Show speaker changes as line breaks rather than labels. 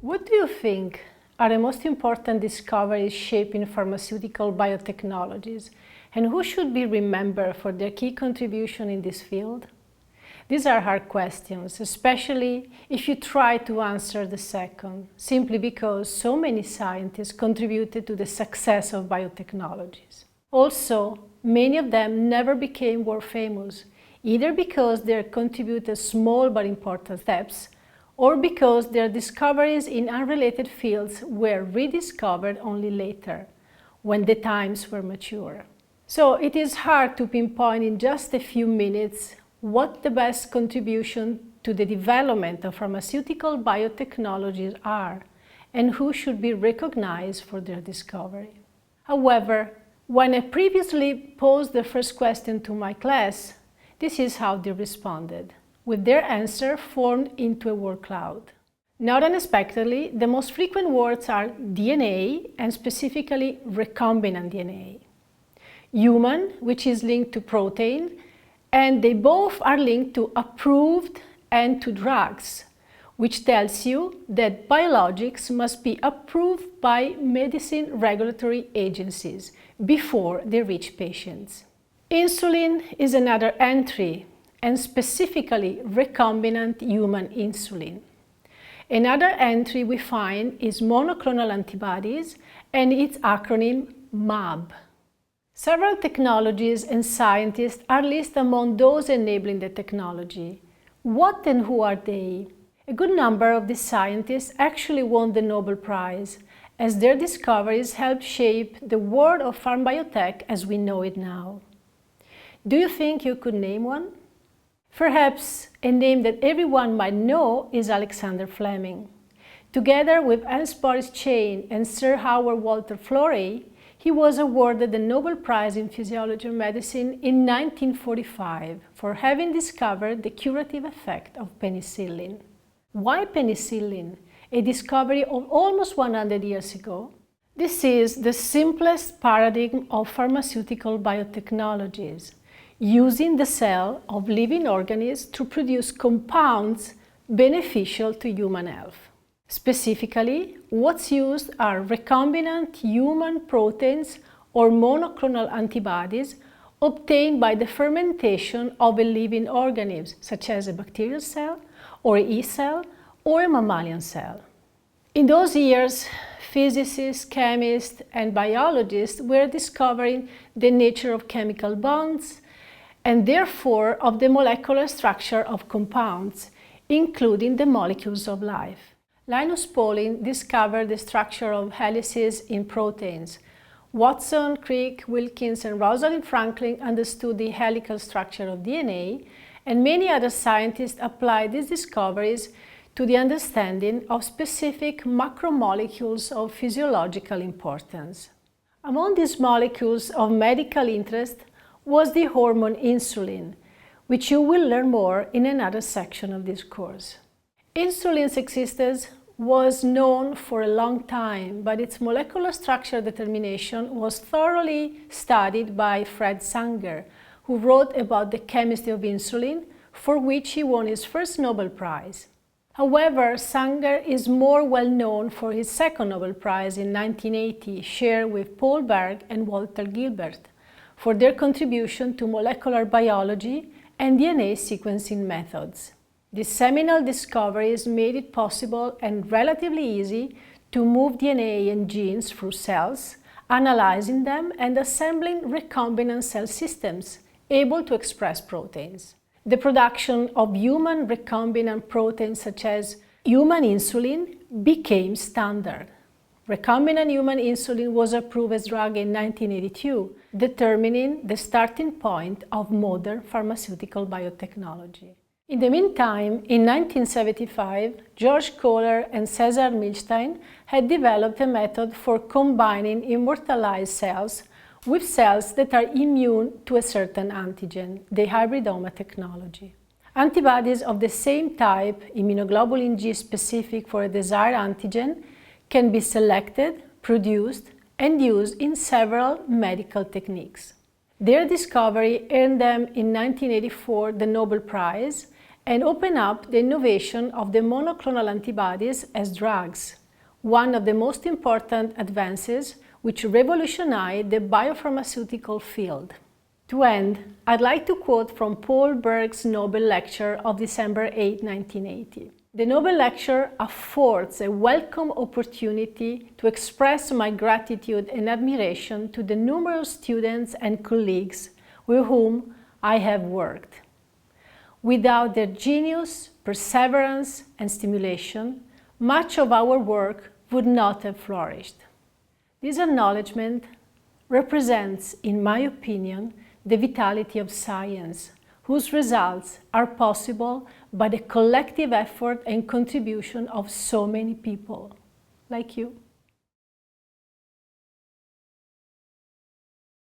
What do you think are the most important discoveries shaping pharmaceutical biotechnologies, and who should be remembered for their key contribution in this field? These are hard questions, especially if you try to answer the second, simply because so many scientists contributed to the success of biotechnologies. Also, many of them never became world famous, either because they contributed small but important steps, or because their discoveries in unrelated fields were rediscovered only later, when the times were mature. So it is hard to pinpoint in just a few minutes what the best contribution to the development of pharmaceutical biotechnologies are, and who should be recognized for their discovery. However, when I previously posed the first question to my class, this is how they responded, with their answer formed into a word cloud. Not unexpectedly, the most frequent words are DNA and specifically recombinant DNA. Human, which is linked to protein, and they both are linked to approved and to drugs, which tells you that biologics must be approved by medicine regulatory agencies before they reach patients. Insulin is another entry, and specifically recombinant human insulin. Another entry we find is monoclonal antibodies and its acronym MAB. Several technologies and scientists are listed among those enabling the technology. What and who are they? A good number of these scientists actually won the Nobel Prize, as their discoveries helped shape the world of pharm biotech as we know it now. Do you think you could name one? Perhaps a name that everyone might know is Alexander Fleming. Together with Hans Boris Chain and Sir Howard Walter Florey, he was awarded the Nobel Prize in Physiology or Medicine in 1945 for having discovered the curative effect of penicillin. Why penicillin, a discovery of almost 100 years ago? This is the simplest paradigm of pharmaceutical biotechnologies, using the cell of living organisms to produce compounds beneficial to human health. Specifically, what's used are recombinant human proteins or monoclonal antibodies obtained by the fermentation of a living organism, such as a bacterial cell, or a yeast cell, or a mammalian cell. In those years, physicists, chemists, and biologists were discovering the nature of chemical bonds, and therefore of the molecular structure of compounds, including the molecules of life. Linus Pauling discovered the structure of helices in proteins. Watson, Crick, Wilkins, and Rosalind Franklin understood the helical structure of DNA, and many other scientists applied these discoveries to the understanding of specific macromolecules of physiological importance. Among these molecules of medical interest was the hormone insulin, which you will learn more in another section of this course. Insulin's existence was known for a long time, but its molecular structure determination was thoroughly studied by Fred Sanger, who wrote about the chemistry of insulin, for which he won his first Nobel Prize. However, Sanger is more well known for his second Nobel Prize in 1980, shared with Paul Berg and Walter Gilbert, for their contribution to molecular biology and DNA sequencing methods. These seminal discoveries made it possible and relatively easy to move DNA and genes through cells, analyzing them and assembling recombinant cell systems able to express proteins. The production of human recombinant proteins such as human insulin became standard. Recombinant human insulin was approved as drug in 1982, determining the starting point of modern pharmaceutical biotechnology. In the meantime, in 1975, George Kohler and Cesar Milstein had developed a method for combining immortalized cells with cells that are immune to a certain antigen, the hybridoma technology. Antibodies of the same type, immunoglobulin G specific for a desired antigen, can be selected, produced, and used in several medical techniques. Their discovery earned them in 1984 the Nobel Prize and opened up the innovation of the monoclonal antibodies as drugs. one of the most important advances which revolutionized the biopharmaceutical field. To end, I'd like to quote from Paul Berg's Nobel Lecture of December 8, 1980. The Nobel Lecture affords a welcome opportunity to express my gratitude and admiration to the numerous students and colleagues with whom I have worked. Without their genius, perseverance, and stimulation, much of our work would not have flourished. This acknowledgement represents, in my opinion, the vitality of science, whose results are possible by the collective effort and contribution of so many people, like you.